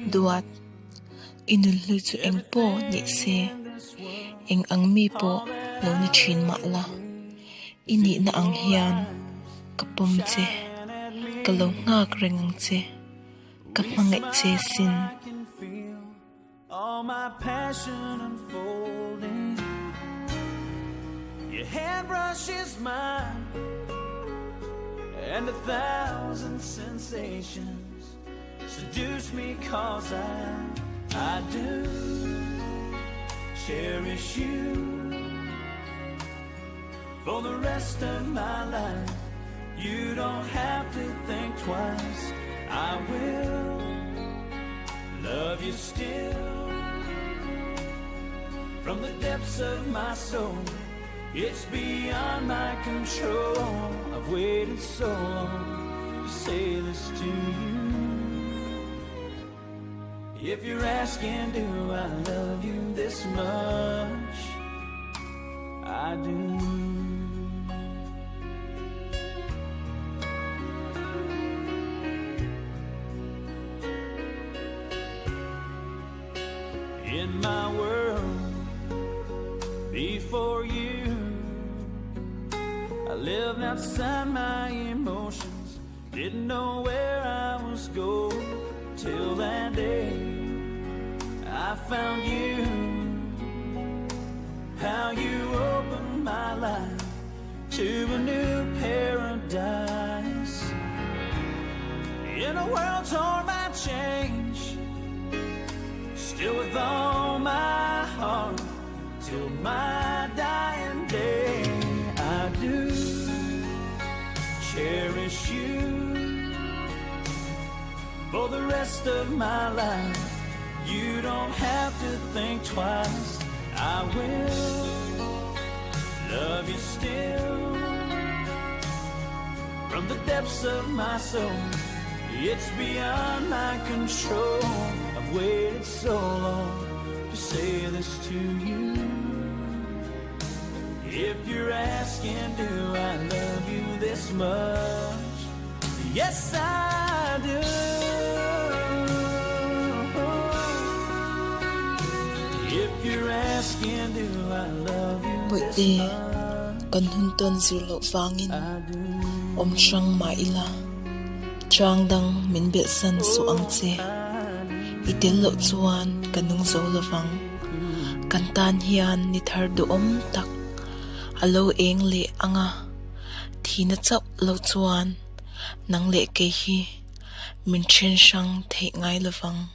Duat inullu chu eng po ni se eng ang mi po lo ni chin ma la ini na ang hian kapum che kalo ngak rengang che kamangai che sin all my passion unfolding. Your hand brushes mine, and 1,000 sensations seduce me 'cause I do cherish you for the rest of my life. You don't have to think twice. I will love you still from the depths of my soul. It's beyond my control. I've waited so long to say this to you. If you're asking, do I love you this much? I do. In my world before you, I lived outside my emotions, didn't know where I was going till that day I found you. How you opened my life to a new paradise in a world torn by change. Still with all my heart till my dying day, I do cherish you for the rest of my life. You don't have to think twice. I will love you still from the depths of my soul. It's beyond my control. I've waited so long to say this to you. If you're asking, do I love you this much? Yes, I do. If you're asking, do I love you this much? Kan hunton zirlo fangin om shang ma ila chang dang min bel san su ang che itel lo chuan kanung zo lawang kan tan hian ni thar du om tak alo eng le anga thina chap lo chuan nang le ke hi min chen sang thei ngai lawang